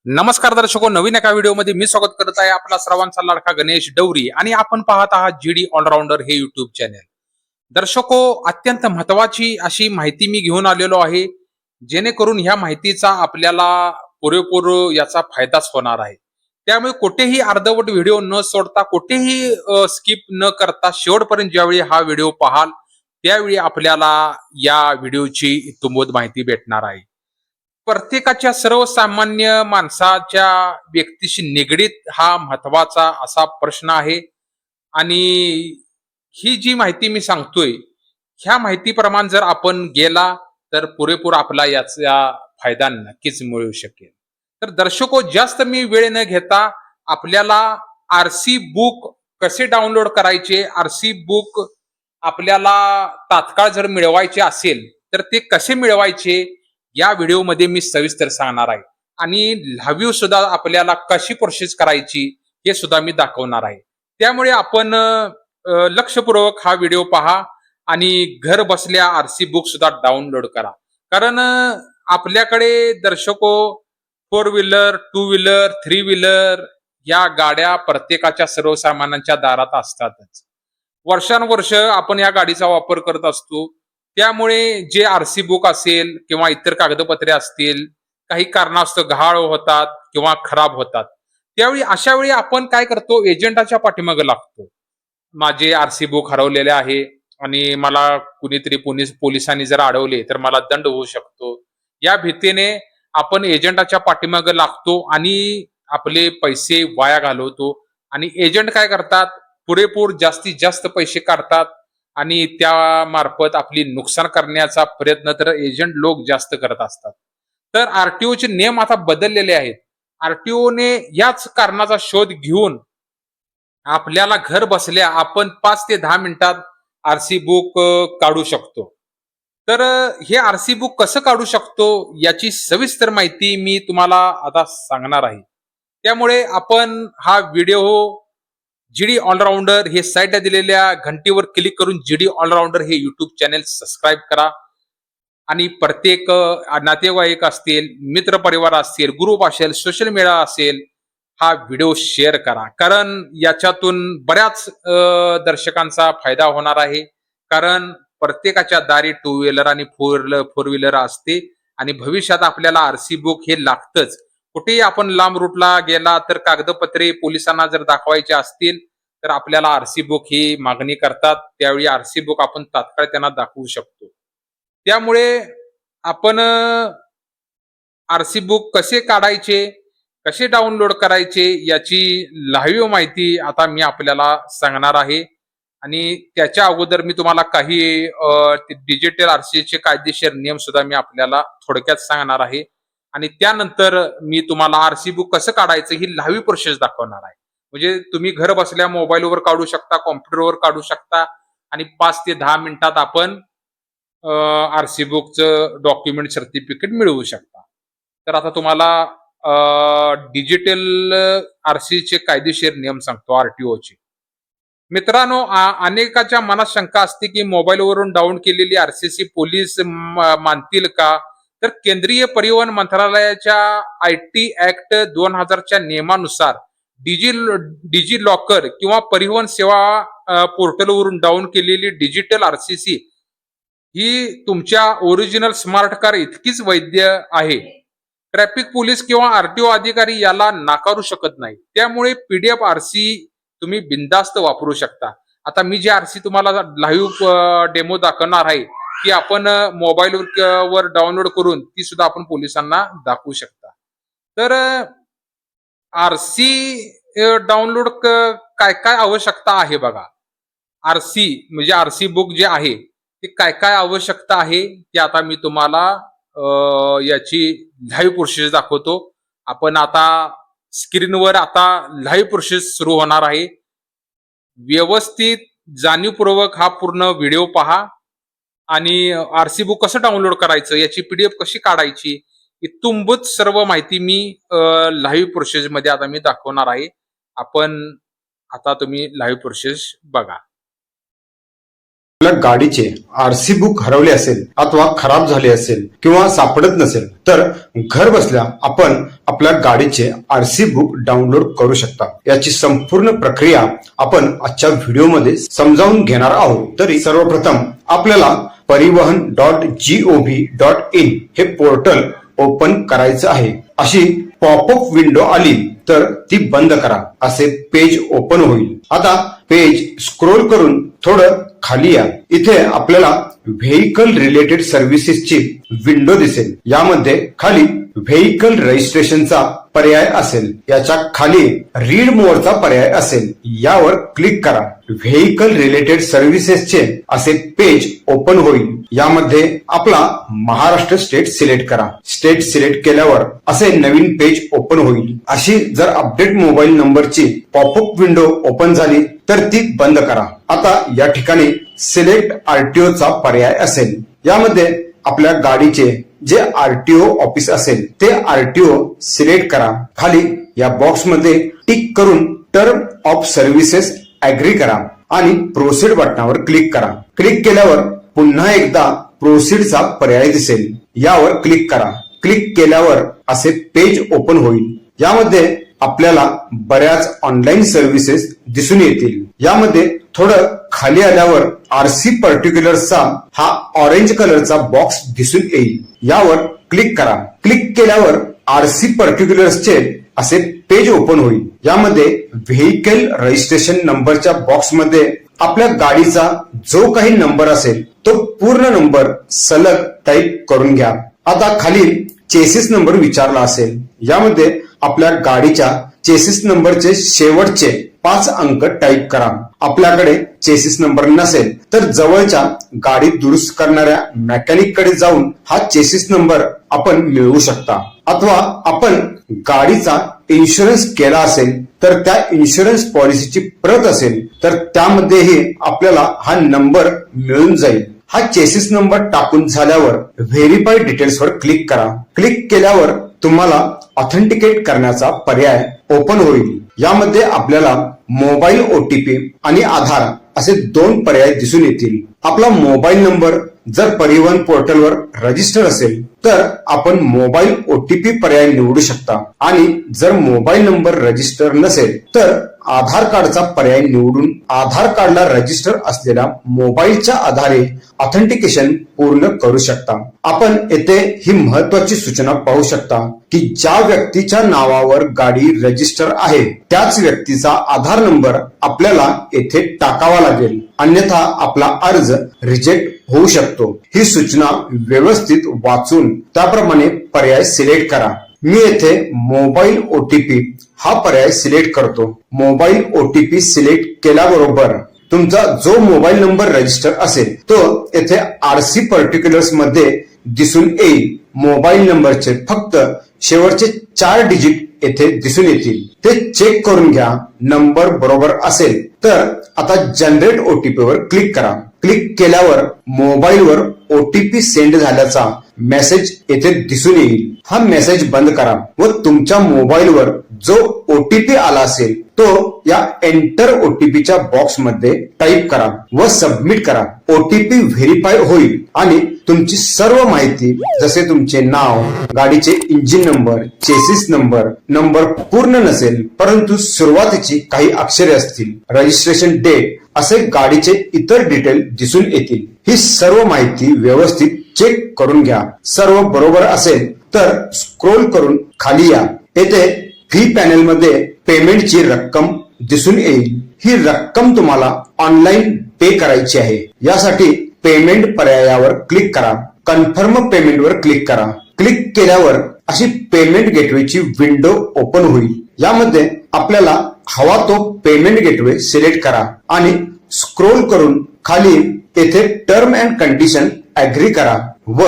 नमस्कार दर्शको, नवीन एका व्हिडिओमध्ये मी स्वागत करत आहे आपला सर्वांचा लाडका गणेश डवरी आणि आपण पाहत आहात जीडी ऑलराऊंडर हे युट्यूब चॅनल. दर्शको, अत्यंत महत्वाची अशी माहिती मी घेऊन आलेलो आहे, जेणेकरून ह्या माहितीचा आपल्याला पुरेपूर याचा फायदाच होणार आहे. त्यामुळे कुठेही अर्धवट व्हिडिओ न सोडता, कुठेही स्किप न करता शेवटपर्यंत ज्यावेळी हा व्हिडिओ पाहाल त्यावेळी आपल्याला या व्हिडिओची इत्तुमोत माहिती भेटणार आहे. प्रत्येकाच्या सर्वसामान्य माणसाच्या व्यक्तीशी निगडीत हा महत्वाचा असा प्रश्न आहे आणि ही जी माहिती मी सांगतोय, ह्या माहितीप्रमाणे जर आपण गेला तर पुरेपूर आपला याचा फायदा नक्कीच मिळू शकेल. तर दर्शको, जास्त मी वेळ न घेता आपल्याला आरसी बुक कसे डाउनलोड करायचे, आरसी बुक आपल्याला तात्काळ जर मिळवायचे असेल तर ते कसे मिळवायचे या व्हिडिओमध्ये मी सविस्तर सांगणार आहे आणि लाईव्ह सुद्धा आपल्याला कशी प्रोसेस करायची हे सुद्धा मी दाखवणार आहे. त्यामुळे आपण लक्षपूर्वक हा व्हिडिओ पहा आणि घर बसल्या आरसी बुक सुद्धा डाउनलोड करा. कारण आपल्याकडे दर्शको, four wheeler, two wheeler, three wheeler या गाड्या प्रत्येकाच्या सर्वसामान्यांच्या दारात असतातच. वर्षानुवर्ष आपण या गाडीचा वापर करत असतो. त्यामुळे जे आरसी बुक असेल किंवा इतर कागदपत्रे असतील, काही कारणास्तव गहाळ होतात किंवा खराब होतात. त्यावेळी अशा वेळी आपण काय करतो, एजंटाच्या पाठीमागे लागतो. माझे आरसी बुक हरवलेले आहे आणि मला कुणीतरी पोलिसांनी जर अडवले तर मला दंड होऊ शकतो. या भीतीने आपण एजंटाच्या पाठीमागे लागतो आणि आपले पैसे वाया घालवतो. आणि एजंट काय करतात, पुरेपूर जास्तीत जास्त पैसे काढतात आणि त्या मार्फत आपली नुकसान करण्याचा प्रयत्न तर एजंट लोक जास्त करत असतात. तर आरटीओचे नियम आता बदललेले आहेत. आरटीओने याच कारणाचा शोध घेऊन आपल्याला घर बसल्या आपण 5 ते 10 मिनिटात आरसी बुक काढू शकतो. तर हे आरसी बुक कसं काढू शकतो याची सविस्तर माहिती मी तुम्हाला आता सांगणार आहे. त्यामुळे आपण हा व्हिडिओ जीडी ऑलराऊंडर हे साईडला दिलेल्या घंटीवर क्लिक करून जीडी ऑलराऊंडर हे युट्यूब चॅनल सबस्क्राईब करा आणि प्रत्येक नातेवाईक असतील, मित्र परिवार असतील, ग्रुप असेल, सोशल मीडिया असेल, हा व्हिडिओ शेअर करा. कारण याच्यातून बऱ्याच दर्शकांचा फायदा होणार आहे. कारण प्रत्येकाच्या दारी टू व्हीलर आणि फोर व्हीलर असते आणि भविष्यात आपल्याला आरसी बुक हे लागतच. कुठेही आपण लांब रूटला गेला तर कागदपत्रे पोलिसांना जर दाखवायचे असतील तर आपल्याला आरसी बुक ही मागणी करतात. त्यावेळी आरसी बुक आपण तात्काळ त्यांना दाखवू शकतो. त्यामुळे आपण आरसी बुक कसे काढायचे, कसे डाउनलोड करायचे याची लाईव्ह माहिती आता मी आपल्याला सांगणार आहे. आणि त्याच्या अगोदर मी तुम्हाला काही डिजिटल आरसीचे कायदेशीर नियम सुद्धा मी आपल्याला थोडक्यात सांगणार आहे. आणि त्यानंतर मी तुम्हाला आरसी बुक कसं काढायचं ही लाईव्ह प्रोसेस दाखवणार आहे. म्हणजे तुम्ही घर बसल्या मोबाईलवर काढू शकता, कॉम्प्युटरवर काढू शकता आणि 5 ते 10 मिनिटात आपण आरसी बुकचं डॉक्युमेंट सर्टिफिकेट मिळवू शकता. तर आता तुम्हाला डिजिटल आरसीचे कायदेशीर नियम सांगतो, आरटीओचे. मित्रांनो, अनेकाच्या मनात शंका असते की मोबाईलवरून डाउनलोड केलेली आरसीसी पोलीस मानतील का? तर केंद्रीय परिवहन मंत्रालयाच्या आयटी ऍक्ट 2000च्या नियमानुसार डिजी लॉकर किंवा परिवहन सेवा पोर्टलवरून डाउनलोड केलेली डिजिटल आरसीसी ही तुमच्या ओरिजिनल स्मार्ट कार इतकीच वैध आहे. ट्रॅफिक पोलीस किंवा आरटीओ अधिकारी याला नाकारू शकत नाही. त्यामुळे पीडीएफ आरसी तुम्ही बिनधास्त वापरू शकता. आता मी जे आरसी तुम्हाला लाईव्ह डेमो दाखवणार आहे ती आपण मोबाईलवर डाउनलोड करून ती सुद्धा आपण पोलिसांना दाखवू शकता. तर आरसी डाउनलोड काय काय आवश्यकता आहे बघा. आरसी म्हणजे आरसी बुक जे आहे ते काय काय आवश्यकता आहे ते आता मी तुम्हाला याची लाईव्ह प्रोसेस दाखवतो. आपण आता स्क्रीनवर आता लाईव्ह प्रोसेस सुरू होणार आहे. व्यवस्थित जाणीवपूर्वक हा पूर्ण व्हिडिओ पहा आणि आरसी बुक कसं डाउनलोड करायचं, याची पीडीएफ कशी काढायची, इत्थंभूत सर्व माहिती मी लाईव्ह प्रोसेस मध्ये आता मी दाखवणार आहे. आपण आता तुम्ही लाईव्ह प्रोसेस बघा. आपल्या गाडीचे आरसी बुक हरवले असेल अथवा खराब झाले असेल किंवा सापडत नसेल तर घर बसल्या आपण आपल्या गाडीचे आरसी बुक डाउनलोड करू शकता। याची संपूर्ण प्रक्रिया आपण आजच्या व्हिडिओमध्ये समजावून घेणार आहोत। तरी सर्वप्रथम आपल्याला परिवहन.gov.in हे पोर्टल ओपन करायचं आहे। अशी पॉपअप विंडो आली तर ती बंद करा, असे पेज ओपन होईल। आता पेज स्क्रोल करून थोडं खाली या। इथे आपल्याला व्हेइकल रिलेटेड सर्व्हिसेसची विंडो दिसेल। यामध्ये खाली व्हेइकल रजिस्ट्रेशनचा पर्याय असेल, याच्या खाली रीड मोरचा पर्याय असेल, यावर क्लिक करा। व्हेइकल रिलेटेड सर्व्हिसेसचे असे पेज ओपन होईल। यामध्ये आपला महाराष्ट्र स्टेट सिलेक्ट करा। स्टेट सिलेक्ट केल्यावर असे नवीन पेज ओपन होईल। अशी जर अपडेट मोबाईल नंबरची पॉपअप विंडो ओपन झाली तर ती बंद करा। आता या ठिकाणी सिलेक्ट आरटीओ चा पर्याय असेल। यामध्ये आपल्या गाडीचे जे आरटीओ ऑफिस असेल ते आरटीओ सिलेक्ट करा। खाली या बॉक्स मध्ये टिक करून टर्म ऑफ सर्व्हिसेस ऍग्री करा आणि प्रोसीड बटनावर क्लिक करा। क्लिक केल्यावर पुन्हा एकदा प्रोसीडचा पर्याय दिसेल, यावर क्लिक करा। क्लिक केल्यावर असे पेज ओपन होईल। यामध्ये आपल्याला बऱ्याच ऑनलाईन सर्व्हिसेस दिसून येतील। यामध्ये थोडं खाली आल्यावर आरसी पर्टिक्युलर्सचा हा ऑरेंज कलरचा बॉक्स दिसून येईल, यावर क्लिक करा। क्लिक केल्यावर आरसी पर्टिक्युलर्सचे असे पेज ओपन होईल। यामध्ये व्हेइकल रजिस्ट्रेशन नंबरच्या बॉक्समध्ये आपल्या गाडीचा जो काही नंबर असेल तो पूर्ण नंबर सलग टाईप करून घ्या। आता खाली चेसिस नंबर विचारला असेल, यामध्ये आपल्या गाडीच्या चेसिस नंबरचे शेवटचे 5 अंक टाईप करा। आपल्याकडे चेसिस नंबर नसेल तर जवळच्या गाडी दुरुस्त करणाऱ्या मेकॅनिक कडे जाऊन हा चेसिस नंबर आपण मिळवू शकता। अथवा आपण गाडीचा इन्शुरन्स केला असेल तर त्या इन्शुरन्स पॉलिसीची प्रत असेल तर त्यामध्येही आपल्याला हा नंबर मिळून जाईल। हा चेसिस नंबर टाकून झाल्यावर व्हेरीफाय डिटेल्स वर क्लिक करा। क्लिक केल्यावर तुम्हाला ऑथेंटिकेट करण्याचा पर्याय ओपन होईल। यामध्ये आपल्याला मोबाईल ओटीपी आणि आधार असे 2 पर्याय दिसून येतील। आपला मोबाईल नंबर जर परिवहन पोर्टलवर रजिस्टर असेल तर आपण मोबाईल ओटीपी पर्याय निवडू शकता आणि जर मोबाईल नंबर रजिस्टर नसेल तर आधार कार्डचा पर्याय निवडून आधार कार्डला रजिस्टर असलेल्या मोबाईलच्या आधारे ऑथेंटिकेशन पूर्ण करू शकता। आपण येथे ही महत्वाची सूचना पाहू शकता की ज्या व्यक्तीच्या नावावर गाडी रजिस्टर आहे त्याच व्यक्तीचा आधार नंबर आपल्याला येथे टाकावा लागेल, अन्यथा आपला अर्ज रिजेक्ट होऊ शकतो। ही सूचना व्यवस्थित वाचून त्याप्रमाणे पर्याय सिलेक्ट करा। मी येथे मोबाईल ओटीपी हा पर्याय सिलेक्ट करतो। मोबाईल ओटीपी सिलेक्ट केल्याबरोबर तुमचा जो मोबाईल नंबर रजिस्टर असेल तो येथे आरसी पर्टिक्युलर्स मध्ये दिसून येईल। मोबाईल नंबरचे फक्त शेवटचे 4 डिजिट येथे दिसून येतील, ते चेक करून घ्या। नंबर बरोबर असेल तर आता जनरेट ओटीपी वर क्लिक करा। क्लिक केल्यावर मोबाईलवर ओटीपी सेंड झाल्याचा मेसेज येथे दिसून येईल। हा मेसेज बंद करा व तुमच्या मोबाईलवर जो ओटीपी आला असेल तो या एंटर ओटीपीच्या बॉक्स मध्ये टाईप करा व सबमिट करा। ओटीपी व्हेरीफाय होईल आणि तुमची सर्व माहिती जसे तुमचे नाव, गाडीचे engine number, chassis number, number पूर्ण नसेल परंतु सुरुवातीची काही अक्षरे असतील, रजिस्ट्रेशन डेट असे गाडीचे इतर डिटेल दिसून येतील। ही सर्व माहिती व्यवस्थित चेक करून घ्या। सर्व बरोबर असेल तर स्क्रोल करून खाली या। येथे फी पॅनेल मध्ये पेमेंटची रक्कम दिसून येईल। ही रक्कम तुम्हाला ऑनलाईन पे करायची आहे। यासाठी पेमेंट पर्यायावर क्लिक करा। कन्फर्म पेमेंट वर क्लिक करा। क्लिक केल्यावर अशी पेमेंट गेटवेची विंडो ओपन होईल। यामध्ये आपल्याला हवा तो पेमेंट गेटवे सिलेक्ट करा आणि स्क्रोल करून खाली येथे टर्म अँड कंडिशन ऍग्री करा व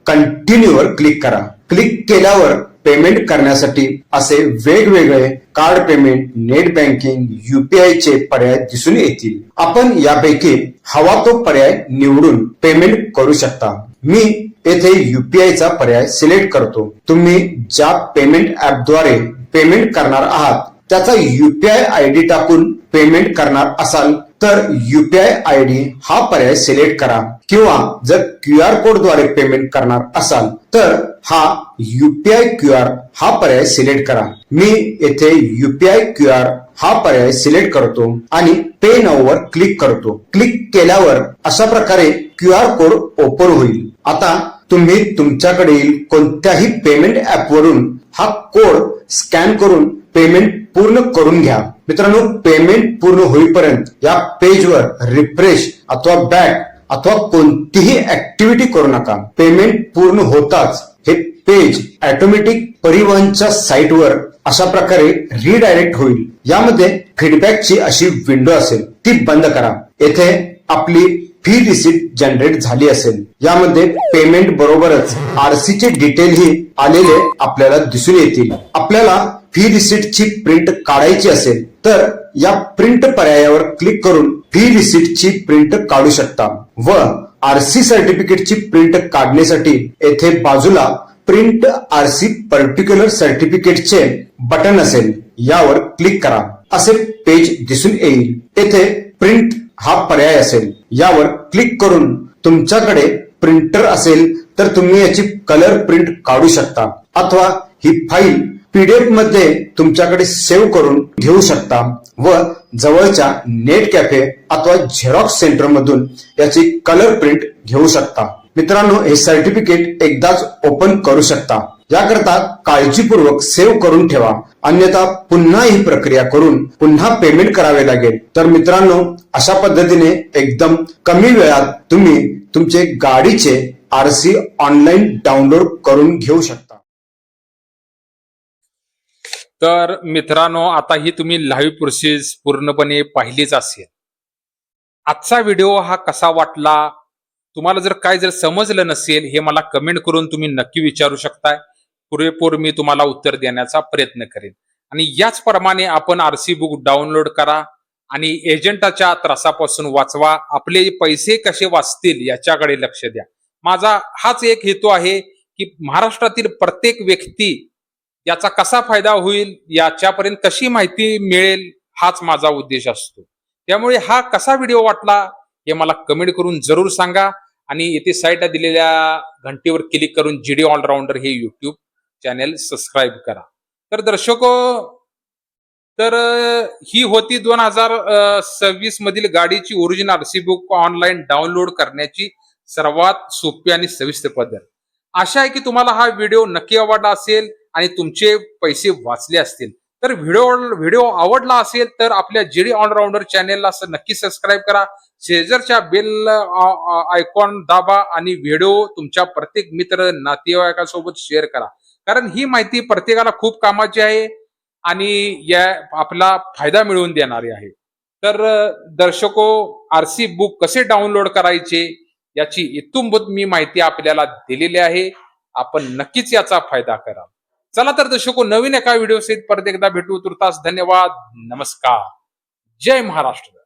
कंटिन्यू वर क्लिक करा। क्लिक केल्यावर पेमेंट करण्यासाठी असे वेगवेगळे card payment, net banking, UPI चे पर्याय दिसून येतील। आपण यापैकी हवा तो पर्याय निवडून पेमेंट करू शकता। मी येथे यूपीआय चा पर्याय सिलेक्ट करतो। तुम्ही ज्या पेमेंट ऍप द्वारे पेमेंट करणार आहात त्याचा यूपीआय आयडी टाकून पेमेंट करणार असाल तर युपीआय आयडी हा पर्याय सिलेक्ट करा किंवा जर QR कोड द्वारे पेमेंट करणार असाल तर हा युपीआय QR हा पर्याय सिलेक्ट करा. मी येथे युपीआय QR हा पर्याय सिलेक्ट करतो आणि पे नाऊ वर क्लिक करतो. क्लिक केल्यावर अशा प्रकारे QR कोड ओपन होईल. आता तुम्ही तुमच्याकडील कोणत्याही पेमेंट ऍप वरून हा कोड स्कॅन करून पेमेंट पूर्ण करून घ्या. मित्रांनो, पेमेंट पूर्ण होईपर्यंत या पेजवर रिफ्रेश अथवा बॅक अथवा कोणतीही ऍक्टिव्हिटी करू नका. पेमेंट पूर्ण होताच हे पेज ऑटोमॅटिक परिवहनच्या साईटवर अशा प्रकारे रिडायरेक्ट होईल. यामध्ये फीडबॅकची अशी विंडो असेल ती बंद करा. येथे आपली फी रिसिप्ट जनरेट झाली असेल. यामध्ये पेमेंट बरोबरच RC चे डिटेल ही आलेले आपल्याला दिसून येतील. आपल्याला फी रिसिप्टची प्रिंट काढायची असेल तर या प्रिंट पर्यायावर क्लिक करून फी रिसिप्टची प्रिंट काढू शकता व RC सर्टिफिकेटची प्रिंट काढण्यासाठी येथे बाजूला प्रिंट RC पर्टिक्युलर सर्टिफिकेटचे बटन असेल. यावर क्लिक करा. असे पेज दिसून येईल. येथे प्रिंट हा पर्याय असेल. यावर क्लिक करून तुमच्याकडे प्रिंटर असेल तर तुम्ही याची कलर प्रिंट काढू शकता अथवा ही फाईल PDF मध्ये तुमच्याकडे सेव्ह करून घेऊ शकता व जवळच्या नेट कॅफे अथवा झेरॉक्स सेंटर मधून याची कलर प्रिंट घेऊ शकता. मित्रांनो, हे सर्टिफिकेट एकदाच ओपन करू शकता. याकरता काळजीपूर्वक सेव्ह करून ठेवा, अन्यथा पुन्हा ही प्रक्रिया करून पुन्हा पेमेंट करावे लागेल. तर मित्रांनो, अशा पद्धतीने एकदम कमी वेळात तुम्ही तुमचे गाडीचे RC ऑनलाईन डाउनलोड करून घेऊ शकता. तर मित्रांनो, आता ही तुम्ही लाईव्ह प्रोसेस पूर्णपणे पाहिलीच असेल. आजचा व्हिडिओ हा कसा वाटला, तुम्हाला जर समजलं नसेल हे मला कमेंट करून तुम्ही नक्की विचारू शकताय. पुरेपूर मी तुम्हाला उत्तर देण्याचा प्रयत्न करेन. आणि याचप्रमाणे आपण RC बुक डाउनलोड करा आणि एजंटाच्या त्रासापासून वाचवा. आपले पैसे कसे वाचतील याच्याकडे लक्ष द्या. माझा हाच एक हेतू आहे की महाराष्ट्रातील प्रत्येक व्यक्ती याचा कसा फायदा होईल, याच्यापर्यंत कशी माहिती मिळेल, हाच माझा उद्देश असतो. त्यामुळे हा कसा व्हिडिओ वाटला हे मला कमेंट करून जरूर सांगा आणि येथे साईटला दिलेल्या घंटीवर क्लिक करून GD ऑलराऊंडर हे YouTube चॅनेल सबस्क्राईब करा. तर दर्शको, तर ही होती 2026 मधील गाडीची original RC book online download करण्याची सर्वात सोपी आणि सविस्तर पद्धत. आशा आहे की तुम्हाला हा व्हिडिओ नक्की आवडला असेल आणि तुमचे पैसे वाचले असतील. तर व्हिडिओ आवडला असेल तर आपल्या GD ऑलराऊंडर चॅनेलला नक्की सबस्क्राईब करा. शेजारच्या बेल आयकॉन दाबा आणि व्हिडिओ तुमच्या प्रत्येक मित्र नातेवाईकांसोबत शेअर करा. कारण ही माहिती प्रत्येकाला खूप कामाची आहे आणि या आपला फायदा मिळवून देणारी आहे. तर दर्शको, RC बुक कसे डाउनलोड करायचे याची इत्थंभूत मी माहिती आपल्याला दिलेली आहे. आपण नक्कीच याचा फायदा करा. चला तर दर्शको, नवीन एका व्हिडिओ सहित परत एकदा भेटू. तुर्तास धन्यवाद. नमस्कार. जय महाराष्ट्र.